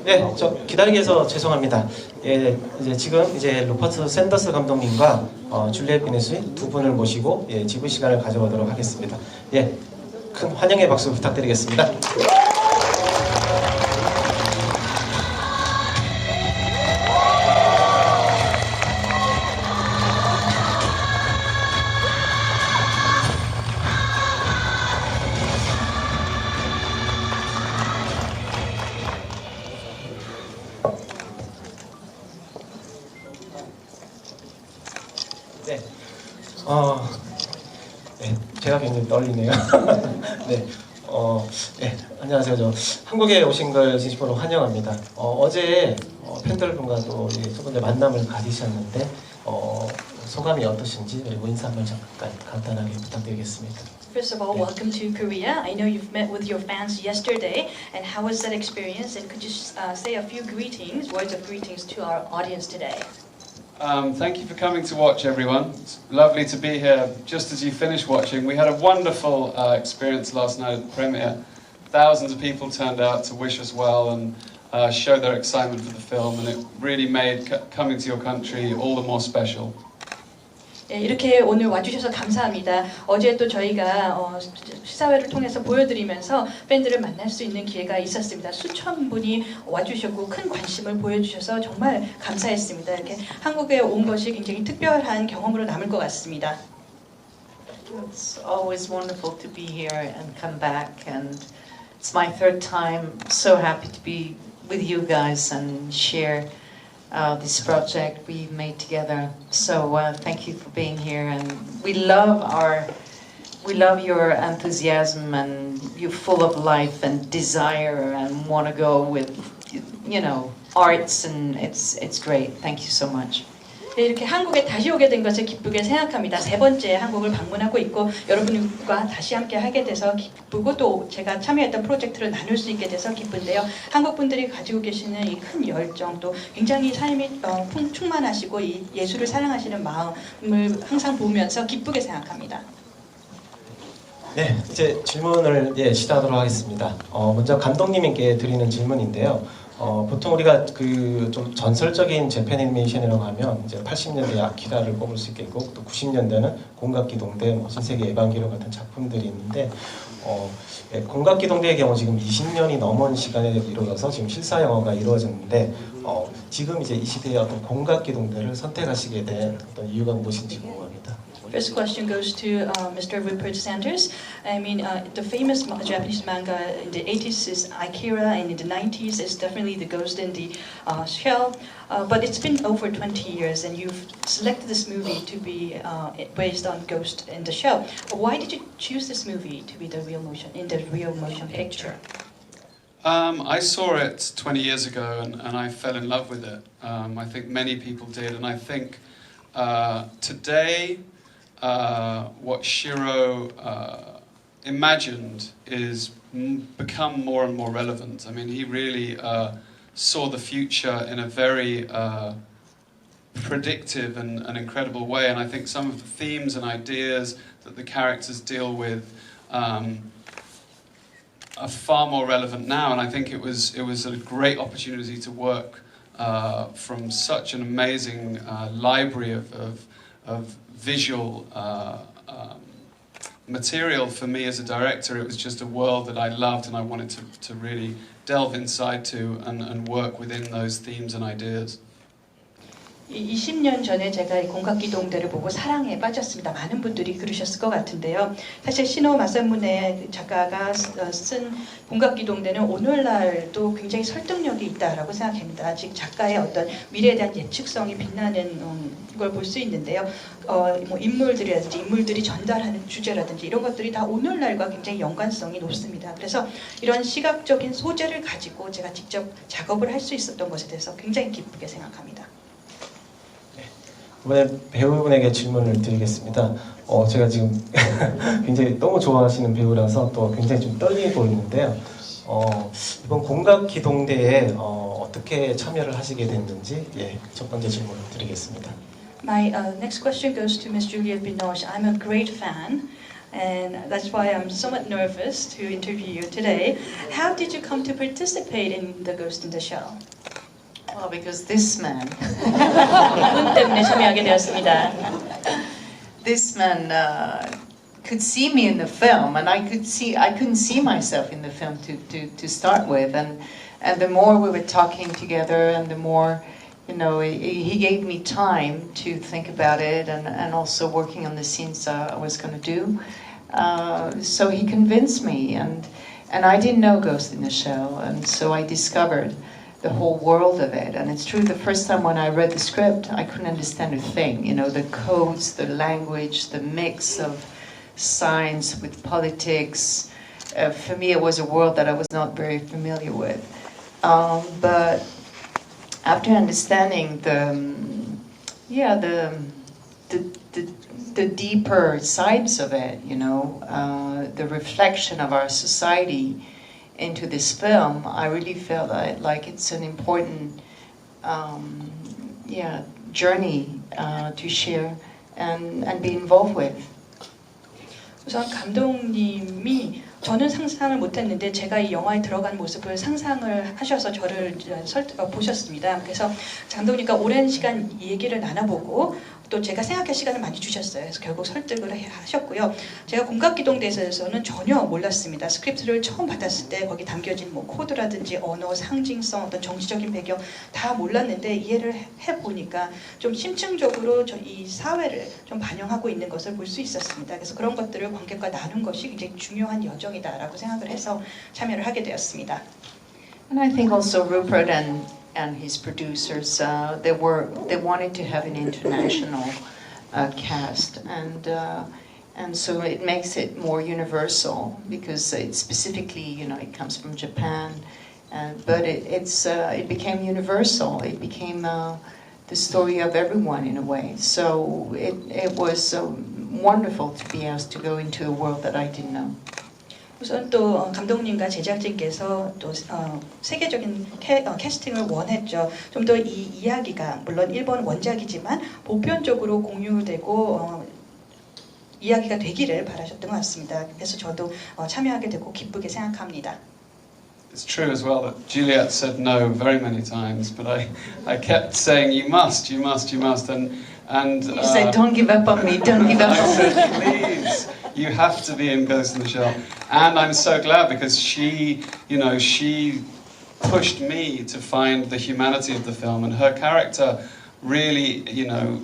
네, 저 기다리게 해서 죄송합니다. 예, 지금 루퍼트 샌더스 감독님과 줄리엣 비네시 두 분을 모시고 지부 시간을 가져보도록 하겠습니다. 예, 큰 환영의 박수 부탁드리겠습니다. 네, 네, 제가 굉장히 떨리네요. 네, 네, 안녕하세요. 저 한국에 오신 걸 진심으로 환영합니다. 어제 팬들분과 또 두 번째 만남을 가지셨는데 소감이 어떠신지 그리고 인사 한번 잠깐 간단하게 부탁드리겠습니다. First of all, welcome to Korea. I know you've met with your fans yesterday, and how was that experience? And could you say a few greetings, words of greetings to our audience today? Thank you for coming to watch, everyone. It's lovely to be here just as you finish watching. We had a wonderful experience last night at the premiere. Thousands of people turned out to wish us well and show their excitement for the film, and it really made coming to your country all the more special. 네, 이렇게 오늘 와주셔서 감사합니다. 어제 또 저희가 시사회를 통해서 보여드리면서 팬들을 만날 수 있는 기회가 있었습니다. 수천 분이 와주셨고 큰 관심을 보여주셔서 정말 감사했습니다. 이렇게 한국에 온 것이 굉장히 특별한 경험으로 남을 것 같습니다. It's always wonderful to be here and come back, and it's my third time. So happy to be with you guys and share this project we made together. So thank you for being here, and we love your enthusiasm, and you're full of life and desire and want to go with, you know, arts, and it's great. Thank you so much. 네, 이렇게 한국에 다시 오게 된 것을 기쁘게 생각합니다. 세 번째 한국을 방문하고 있고 여러분과 다시 함께 하게 돼서 기쁘고 또 제가 참여했던 프로젝트를 나눌 수 있게 돼서 기쁜데요. 한국 분들이 가지고 계시는 이 큰 열정 또 굉장히 삶이 충만하시고 이 예술을 사랑하시는 마음을 항상 보면서 기쁘게 생각합니다. 네, 이제 질문을 시작하도록 하겠습니다. 먼저 감독님께 드리는 질문인데요. 보통 우리가 좀 전설적인 재팬 애니메이션이라고 하면 이제 80년대 아키라를 꼽을 수 있겠고 또 90년대는 공각기동대, 신세계 에반게리온 같은 작품들이 있는데 공각기동대의 경우 지금 20년이 넘은 시간에 이루어져서 지금 실사 영화가 이루어졌는데 지금 이제 이 시대의 어떤 공각기동대를 선택하시게 된 어떤 이유가 무엇인지 궁금합니다. First question goes to Mr. Rupert Sanders. I mean, the famous Japanese manga in the 80s is Akira, and in the 90s is definitely The Ghost in the Shell. But it's been over 20 years, and you've selected this movie to be based on Ghost in the Shell. Why did you choose this movie to be the real motion picture? I saw it 20 years ago, and I fell in love with it. I think many people did, and I think today. What Shiro imagined is become more and more relevant. I mean, he really saw the future in a very predictive and incredible way, and I think some of the themes and ideas that the characters deal with are far more relevant now, and I think it was a great opportunity to work from such an amazing library of visual material for me as a director. It was just a world that I loved, and I wanted to really delve inside to and work within those themes and ideas. 20년 전에 제가 이 공각기동대를 보고 사랑에 빠졌습니다. 많은 분들이 그러셨을 것 같은데요. 사실 시노 마사무네 작가가 쓴 공각기동대는 오늘날도 굉장히 설득력이 있다라고 생각합니다. 즉 작가의 어떤 미래에 대한 예측성이 빛나는 걸 볼 수 있는데요. 뭐 인물들이라든지 인물들이 전달하는 주제라든지 이런 것들이 다 오늘날과 굉장히 연관성이 높습니다. 그래서 이런 시각적인 소재를 가지고 제가 직접 작업을 할 수 있었던 것에 대해서 굉장히 기쁘게 생각합니다. 이번에 배우분에게 질문을 드리겠습니다. 제가 지금 굉장히 너무 좋아하시는 배우라서 또 굉장히 좀 떨리고 있는데요. 이번 공각기동대에 어떻게 참여를 하시게 됐는지 첫 번째 질문을 드리겠습니다. My next question goes to Ms. Juliette Binoche. I'm a great fan, And that's why I'm somewhat nervous to interview you today. How did you come to participate in the Ghost in the Shell? Well, because this man, 이분 때문에 참여하게 되었습니다. this man could see me in the film, and I couldn't see myself in the film to start with, and the more we were talking together, and the more, you know, he gave me time to think about it, and also working on the scenes I was going to do. So he convinced me, and I didn't know Ghost in the Shell, and so I discovered the whole world of it. And it's true, the first time when I read the script, I couldn't understand a thing. You know, the codes, the language, the mix of science with politics. For me, it was a world that I was not very familiar with. But after understanding the deeper sides of it, you know, the reflection of our society into this film, I really felt like it's an important journey to share and be involved with. 우선 감독님이 저는 상상을 못했는데 제가 이 영화에 들어간 모습을 상상을 하셔서 저를 보셨습니다. 그래서 감독님과 오랜 시간 얘기를 나눠보고 또 제가 생각할 시간을 많이 주셨어요. 그래서 결국 설득을 하셨고요. 제가 공각기동대에서는 전혀 몰랐습니다. 스크립트를 처음 받았을 때 거기 담겨진 뭐 코드라든지 언어, 상징성, 어떤 정치적인 배경 다 몰랐는데 이해를 해보니까 좀 심층적으로 이 사회를 좀 반영하고 있는 것을 볼 수 있었습니다. 그래서 그런 것들을 관객과 나눈 것이 굉장히 중요한 여정이다라고 생각을 해서 참여를 하게 되었습니다. And I think also Rupert and his producers, they wanted to have an international cast, and so it makes it more universal because it specifically, you know, it comes from Japan, but it became universal. It became the story of everyone in a way. So it was wonderful to be asked to go into a world that I didn't know. 우선 또 감독님과 제작진께서 또 세계적인 캐스팅을 원했죠. 좀 더 이 이야기가 물론 일본 원작이지만 보편적으로 공유되고 이야기가 되기를 바라셨던 것 같습니다. 그래서 저도 참여하게 되고 기쁘게 생각합니다. It's true as well that Juliette said no very many times, but I kept saying you must, and You said, "Don't give up on me, don't give up I on me." said, please, you have to be in Ghost in the Shell. And I'm so glad because she pushed me to find the humanity of the film, and her character really, you know,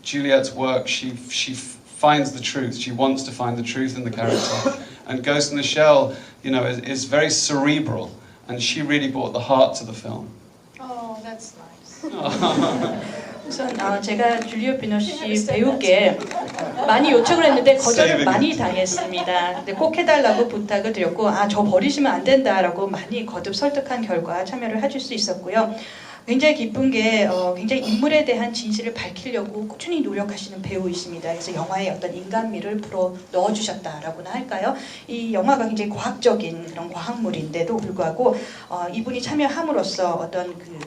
Juliette's work, she finds the truth. She wants to find the truth in the character. And Ghost in the Shell, you know, is very cerebral, and she really brought the heart to the film. Oh, that's nice. 우선 제가 줄리엣 비노시 배우께 많이 요청을 했는데 거절을 많이 당했습니다. 근데 꼭 해달라고 부탁을 드렸고 저 버리시면 안 된다라고 많이 거듭 설득한 결과 참여를 해줄 수 있었고요. 굉장히 기쁜 게 굉장히 인물에 대한 진실을 밝히려고 꾸준히 노력하시는 배우이십니다. 그래서 영화에 어떤 인간미를 불어 넣어주셨다라고나 할까요? 이 영화가 굉장히 과학적인 그런 과학물인데도 불구하고 이분이 참여함으로써 어떤 그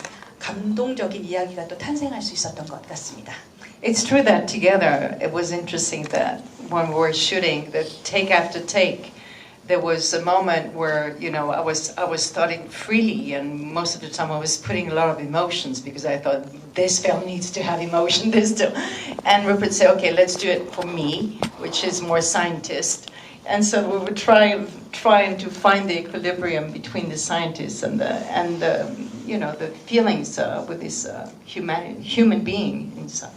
감동적인 이야기가 또 탄생할 수 있었던 것 같습니다. It's true that together it was interesting that when we were shooting, that take after take, there was a moment where, you know, I was starting freely, and most of the time I was putting a lot of emotions because I thought this film needs to have emotion, this too. And Rupert said, okay, let's do it for me, which is more scientist. And so we were trying to find the equilibrium between the scientists and the you know, the feelings with this human being inside.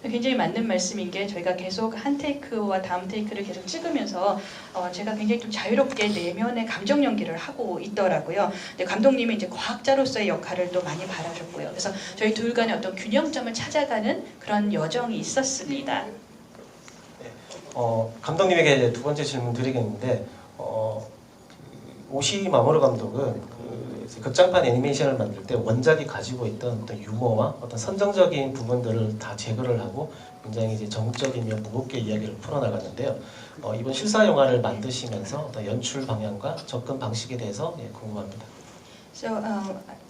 굉장히 맞는 말씀인 게 저희가 계속 한 테이크와 다음 테이크를 계속 찍으면서 제가 굉장히 좀 자유롭게 내면의 감정 연기를 하고 있더라고요. 근데 감독님이 이제 과학자로서의 역할을 또 많이 바라셨고요. 그래서 저희 둘 간의 어떤 균형점을 찾아가는 그런 여정이 있었습니다. 감독님에게 두 번째 질문 드리겠는데 오시 마모루 감독은 극장판 애니메이션을 만들 때 원작이 가지고 있던 어떤 유머와 어떤 선정적인 부분들을 다 제거를 하고 굉장히 이제 정적이며 무겁게 이야기를 풀어나갔는데요. 이번 실사 영화를 만드시면서 어떤 연출 방향과 접근 방식에 대해서 궁금합니다. So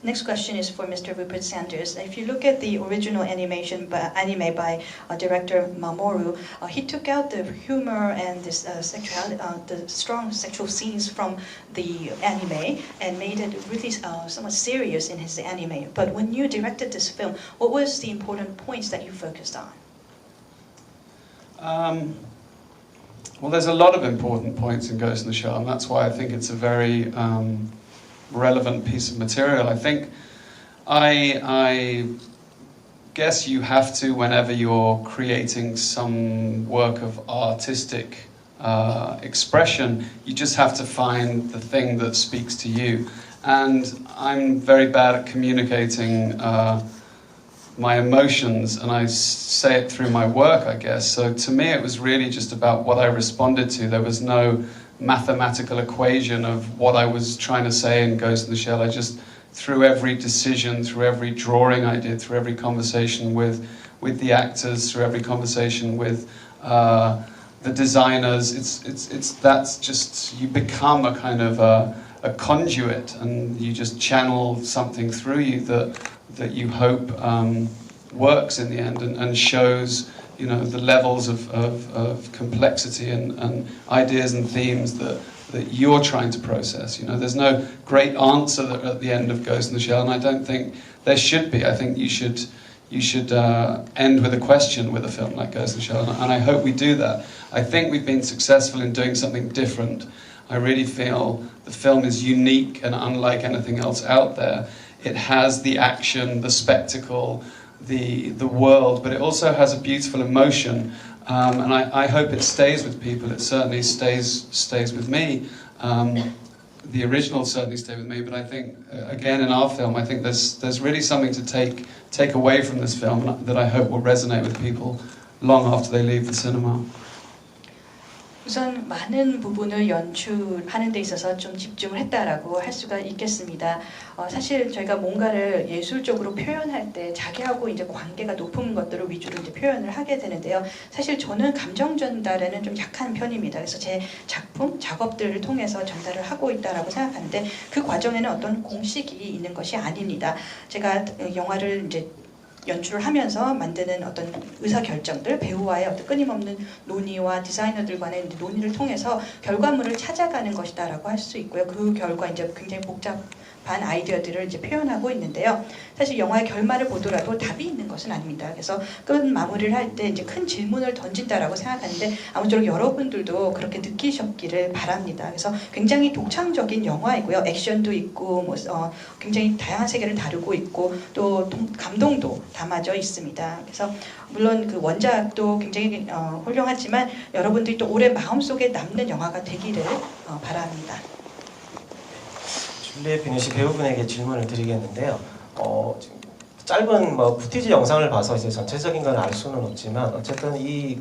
next question is for Mr. Rupert Sanders. If you look at the original anime by director Mamoru, he took out the humor and this the strong sexual scenes from the anime and made it really somewhat serious in his anime. But when you directed this film, what was the important points that you focused on? Well, there's a lot of important points in Ghost in the Shell, and that's why I think it's a very relevant piece of material. I think I guess you have to, whenever you're creating some work of artistic expression, you just have to find the thing that speaks to you. And I'm very bad at communicating my emotions, and I say it through my work, I guess. So to me, it was really just about what I responded to. There was no mathematical equation of what I was trying to say in Ghost in the Shell. I just, through every decision, through every drawing I did, through every conversation with the actors, through every conversation with the designers, that's just, you become a kind of a conduit, and you just channel something through you that you hope works in the end and shows, you know, the levels of complexity and ideas and themes that you're trying to process. You know, there's no great answer at the end of Ghost in the Shell, and I don't think there should be. I think you should end with a question with a film like Ghost in the Shell, and I hope we do that. I think we've been successful in doing something different. I really feel the film is unique and unlike anything else out there. It has the action, the spectacle, the world, but it also has a beautiful emotion, and I hope it stays with people. It certainly stays with me. The original certainly stayed with me, but I think again in our film, I think there's really something to take away from this film that I hope will resonate with people long after they leave the cinema. 우선 많은 부분을 연출하는 데 있어서 좀 집중을 했다라고 할 수가 있겠습니다. 사실 저희가 뭔가를 예술적으로 표현할 때 자기하고 이제 관계가 높은 것들을 위주로 이제 표현을 하게 되는데요. 사실 저는 감정 전달에는 좀 약한 편입니다. 그래서 제 작품, 작업들을 통해서 전달을 하고 있다라고 생각하는데 그 과정에는 어떤 공식이 있는 것이 아닙니다. 제가 영화를 이제 연출을 하면서 만드는 어떤 의사결정들, 배우와의 어떤 끊임없는 논의와 디자이너들 간의 논의를 통해서 결과물을 찾아가는 것이다라고 할 수 있고요. 그 결과 이제 굉장히 복잡한 아이디어들을 이제 표현하고 있는데요. 사실 영화의 결말을 보더라도 답이 있는 것은 아닙니다. 그래서 끝 마무리를 할 때 이제 큰 질문을 던진다라고 생각하는데 아무쪼록 여러분들도 그렇게 느끼셨기를 바랍니다. 그래서 굉장히 독창적인 영화이고요. 액션도 있고 뭐 굉장히 다양한 세계를 다루고 있고 또 감동도 담아져 있습니다. 그래서 물론 그 원작도 굉장히 훌륭하지만 여러분들이 또 오래 마음속에 남는 영화가 되기를 바랍니다. 줄리엣 비노시 배우분에게 질문을 드리겠는데요. 짧은 뭐 부티지 영상을 봐서 이제 전체적인 건 알 수는 없지만 어쨌든 이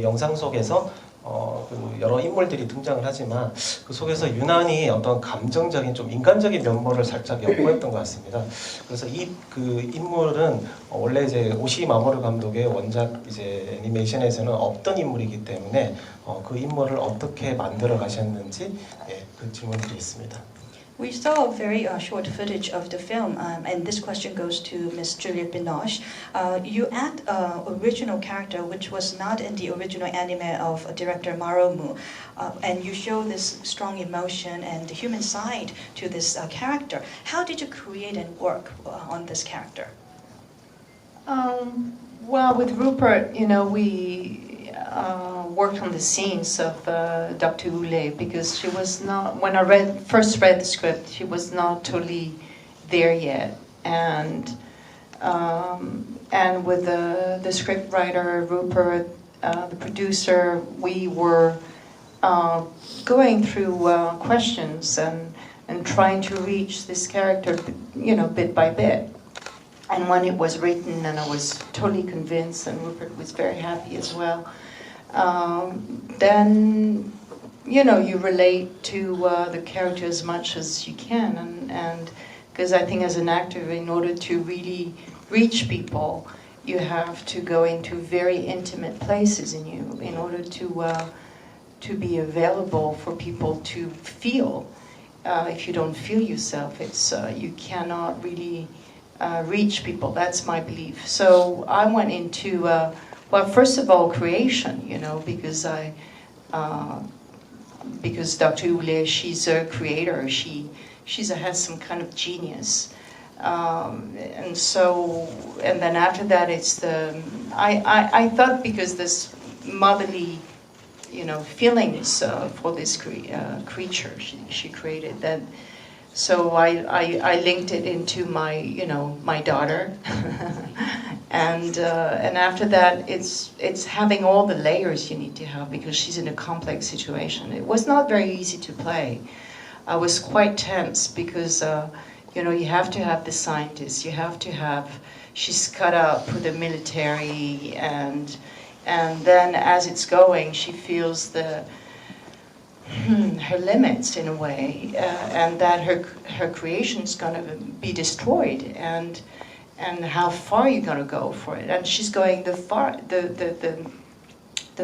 영상 속에서 그 여러 인물들이 등장을 하지만 그 속에서 유난히 어떤 감정적인 좀 인간적인 면모를 살짝 엿보였던 것 같습니다. 그래서 그 인물은 원래 이제 오시 마모루 감독의 원작 이제 애니메이션에서는 없던 인물이기 때문에 그 인물을 어떻게 만들어 가셨는지 그 질문 드리겠습니다. We saw a very short footage of the film, and this question goes to Ms. Juliette Binoche. You add an original character which was not in the original anime of director Mamoru, and you show this strong emotion and the human side to this character. How did you create and work on this character? Well, with Rupert, you know, we worked on the scenes of Dr. Ule because she was not, when I first read the script, she was not totally there yet. And with the script writer, Rupert, the producer, we were going through questions and trying to reach this character, you know, bit by bit. And when it was written and I was totally convinced and Rupert was very happy as well, then, you know, you relate to the character as much as you can. And because I think as an actor, in order to really reach people, you have to go into very intimate places in you in order to be available for people to feel. if you don't feel yourself, it's you cannot really reach people. That's my belief. So I went into well, first of all, creation. You know, because Dr. Juliette, she's a creator. She has some kind of genius. And then after that, it's I thought because this motherly, you know, feelings for this creature she created, that so I linked it into my, you know, my daughter, and after that it's having all the layers you need to have because she's in a complex situation. It was not very easy to play. I was quite tense because you know, you have to have the scientists, you have to have, she's cut out for the military, and then as it's going, she feels her limits in a way, and that her creation's going to be destroyed, and how far you're going to go for it. And she's going the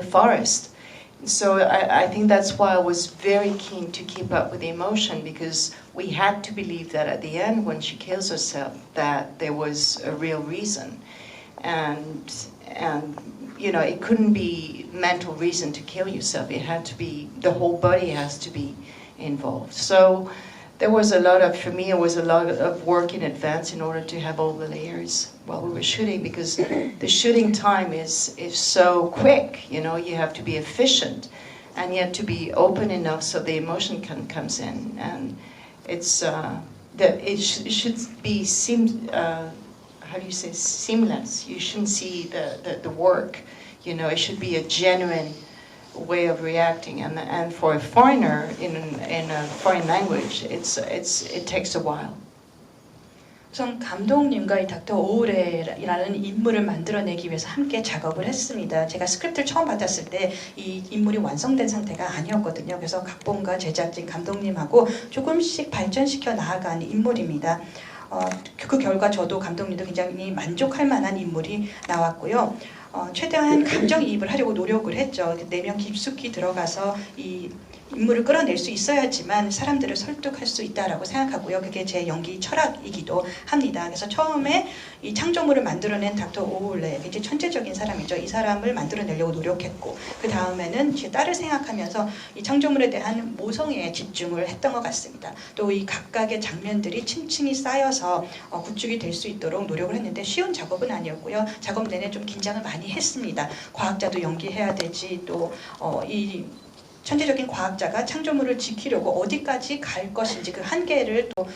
forest. So I think that's why I was very keen to keep up with the emotion, because we had to believe that at the end, when she kills herself, that there was a real reason, and you know, it couldn't be mental reason to kill yourself. It had to be, the whole body has to be involved. So there was a lot of, for me, it was a lot of work in advance in order to have all the layers while we were shooting, because the shooting time is so quick. You know, you have to be efficient, and you have to be open enough so the emotion comes in, and it's it should be how do you say, seamless. You shouldn't see the work. You know, it should be a genuine way of reacting, and for a foreigner in a foreign language, it takes a while. 우선 감독님과 이 닥터 오우레라는 인물을 만들어내기 위해서 함께 작업을 했습니다. 제가 스크립트를 처음 받았을 때 이 인물이 완성된 상태가 아니었거든요. 그래서 각본가, 제작진, 감독님하고 조금씩 발전시켜 나아간 인물입니다. 그 결과 저도 감독님도 굉장히 만족할 만한 인물이 나왔고요. 최대한 감정이입을 하려고 노력을 했죠. 내면 깊숙이 들어가서 이 인물을 끌어낼 수 있어야지만 사람들을 설득할 수 있다라고 생각하고요. 그게 제 연기 철학이기도 합니다. 그래서 처음에 이 창조물을 만들어낸 닥터 오울레, 굉장히 천재적인 사람이죠. 이 사람을 만들어내려고 노력했고, 그 다음에는 제 딸을 생각하면서 이 창조물에 대한 모성애에 집중을 했던 것 같습니다. 또 이 각각의 장면들이 층층이 쌓여서 구축이 될 수 있도록 노력을 했는데 쉬운 작업은 아니었고요. 작업 내내 좀 긴장을 많이 했습니다. 과학자도 연기해야 되지, 또 이 천재적인 과학자가 창조물을 지키려고 어디까지 갈 것인지 그 한계를 또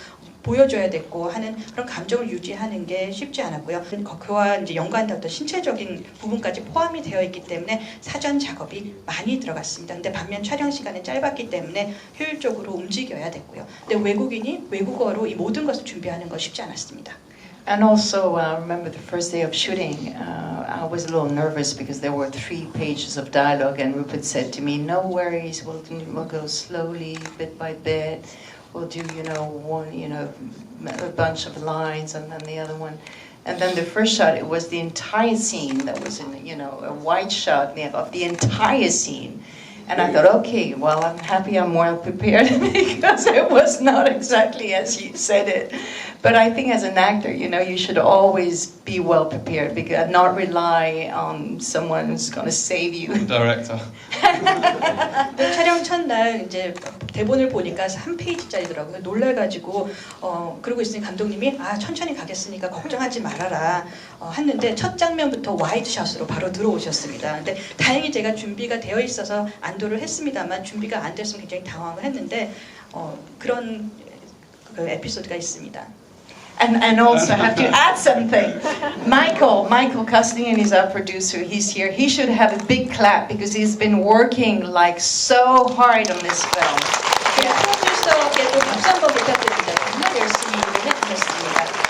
보여줘야 됐고 하는 그런 감정을 유지하는 게 쉽지 않았고요. 그와 이제 연관된 어떤 신체적인 부분까지 포함이 되어 있기 때문에 사전 작업이 많이 들어갔습니다. 근데 반면 촬영 시간은 짧았기 때문에 효율적으로 움직여야 됐고요. 근데 외국인이 외국어로 이 모든 것을 준비하는 건 쉽지 않았습니다. And also, I remember the first day of shooting, I was a little nervous because there were 3 pages of dialogue, and Rupert said to me, "No worries, we'll go slowly, bit by bit. We'll do, you know, one, you know, a bunch of lines, and then the other one." And then the first shot, it was the entire scene that was in, you know, a wide shot of the entire scene. And I thought, okay, well, I'm happy I'm well prepared because it was not exactly as you said it. But I think as an actor, you know, you should always be well prepared, because not rely on someone who's going to save you. Director. 촬영 첫날 이제 대본을 보니까 한 페이지짜리더라고요. 놀래가지고 그러고 있으니 감독님이 천천히 가겠으니까 걱정하지 말아라 했는데 첫 장면부터 와이드샷으로 바로 들어오셨습니다. 근데 다행히 제가 준비가 되어 있어서 안도를 했습니다만 준비가 안 됐으면 굉장히 당황을 했는데 그런 그 에피소드가 있습니다. And also have to add something. Michael Costingen is our producer. He's here. He should have a big clap because he's been working like so hard on this film. 프로듀서께도 박수 한번 부탁드립니다. 정말 열심히 일을 해주셨습니다.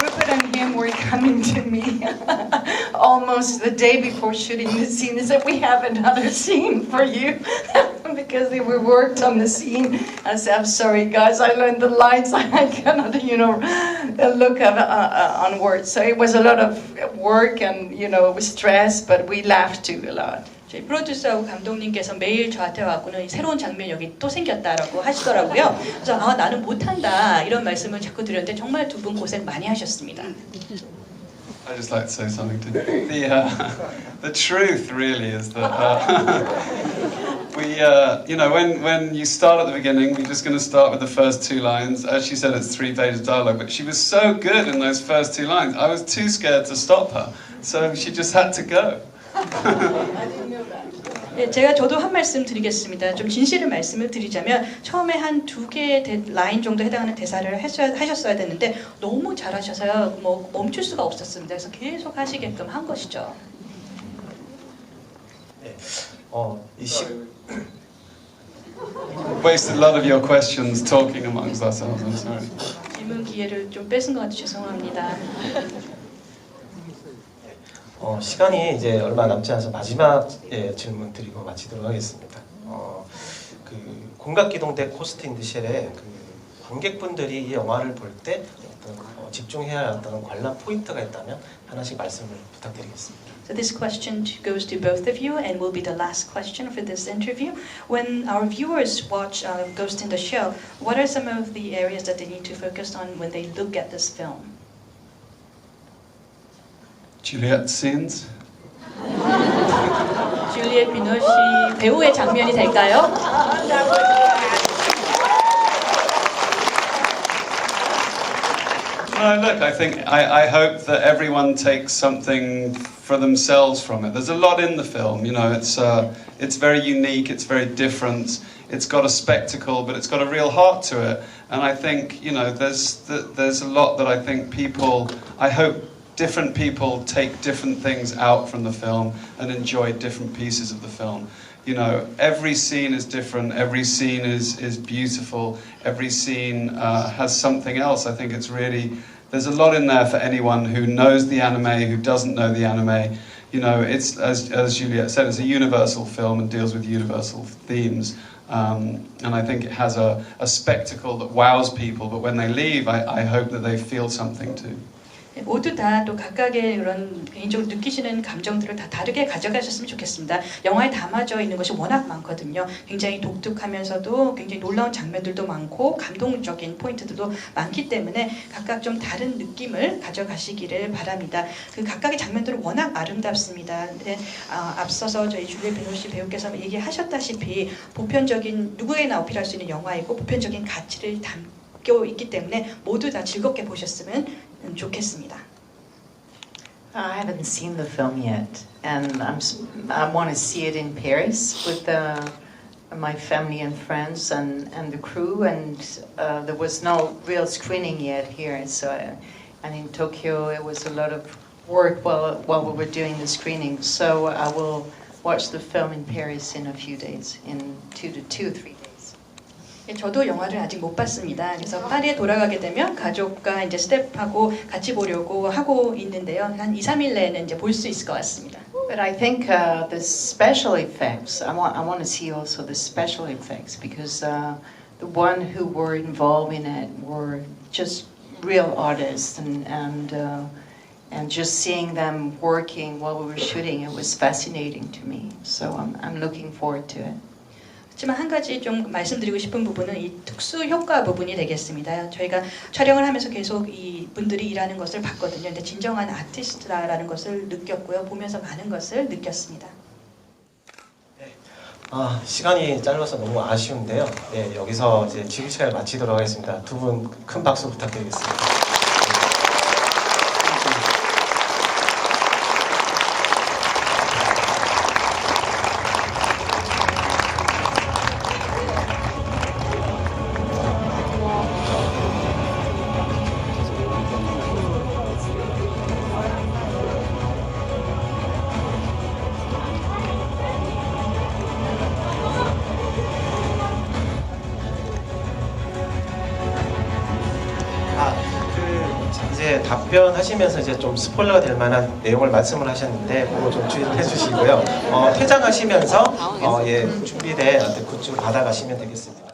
Rupert and him were coming to me almost the day before shooting the scene. They said, "We have another scene for you," because they were worked on the scene. I said, "I'm sorry, guys. I learned the lines. I cannot, you know, look on words." So it was a lot of work and, you know, stress, but we laughed too a lot. 저희 프로듀서하고 감독님께서 매일 저한테 와갖고는 새로운 장면 여기 또 생겼다라고 하시더라고요. 그래서 나는 못한다 이런 말씀을 자꾸 드렸는데 정말 두 분 고생 많이 하셨습니다. I just like to say something to the truth really is that we you know when you start at the beginning we're just going to start with the first 2 lines. As she said, it's 3 pages of dialogue, but she was so good in those first 2 lines. I was too scared to stop her, so she just had to go. 네, 저도 한 말씀 드리겠습니다. 좀 진실을 말씀을 드리자면 처음에 한 2개의 라인 정도 해당하는 대사를 하셨어야 됐는데 너무 잘하셔서요. 뭐 멈출 수가 없었습니다. 그래서 계속 하시게끔 한 것이죠. 네, Wasted a lot of your questions talking amongst ourselves. I'm sorry. 질문 기회를 좀 뺏은 것 같아 죄송합니다. 시간이 이제 얼마 남지 않아서 마지막 질문 드리고 마치도록 하겠습니다. 그 공각기동대 코스트 인 드 쉘에 그 관객분들이 이 영화를 볼 때 어떤 집중해야 할 어떤 관람 포인트가 있다면 하나씩 말씀을 부탁드리겠습니다. So this question goes to both of you and will be the last question for this interview. When our viewers watch Ghost in the Shell, what are some of the areas that they need to focus on when they look at this film? Juliette scenes. 줄리엣 비노시 배우의 장면이 될까요? No, look, I hope that everyone takes something for themselves from it. There's a lot in the film, you know. It's very unique. It's very different. It's got a spectacle, but it's got a real heart to it. And I think, you know, there's a lot that I think people. I hope different people take different things out from the film and enjoy different pieces of the film. You know, every scene is different, every scene is beautiful, every scene has something else. I think it's really, there's a lot in there for anyone who knows the anime, who doesn't know the anime. You know, it's, as Juliette said, it's a universal film and deals with universal themes. And I think it has a spectacle that wows people, but when they leave, I hope that they feel something too. 모두 다 또 각각의 그런 개인적으로 느끼시는 감정들을 다 다르게 가져가셨으면 좋겠습니다. 영화에 담아져 있는 것이 워낙 많거든요. 굉장히 독특하면서도 굉장히 놀라운 장면들도 많고 감동적인 포인트들도 많기 때문에 각각 좀 다른 느낌을 가져가시기를 바랍니다. 그 각각의 장면들은 워낙 아름답습니다. 근데 앞서서 저희 줄리엣 비노시 배우께서 얘기하셨다시피 보편적인 누구에나 어필할 수 있는 영화이고 보편적인 가치를 담고 있기 때문에 모두 다 즐겁게 보셨으면 좋겠습니다. I haven't seen the film yet, and I want to see it in Paris with my family and friends and the crew. And there was no real screening yet here, and in Tokyo it was a lot of work while we were doing the screening. So I will watch the film in Paris in a few days, in 2 to 3 days. 저도 영화를 아직 못 봤습니다. 그래서 파리에 돌아가게 되면 가족과 이제 스태프하고 같이 보려고 하고 있는데요. 한 2, 3일 내에는 이제 볼 수 있을 것 같습니다. But I think the special effects. I want to see also the special effects because the one who were involved in it were just real artists and just seeing them working while we were shooting, it was fascinating to me. So I'm looking forward to it. 하지만 한 가지 좀 말씀드리고 싶은 부분은 이 특수 효과 부분이 되겠습니다. 저희가 촬영을 하면서 계속 이 분들이 일하는 것을 봤거든요. 근데 진정한 아티스트라는 것을 느꼈고요. 보면서 많은 것을 느꼈습니다. 시간이 짧아서 너무 아쉬운데요. 네, 여기서 이제 지구체를 마치도록 하겠습니다. 두 분 큰 박수 부탁드리겠습니다. 이제 답변하시면서 이제 좀 스포일러가 될 만한 내용을 말씀을 하셨는데 그거 좀 주의를 해주시고요. 퇴장하시면서 준비된 굿즈를 받아가시면 되겠습니다.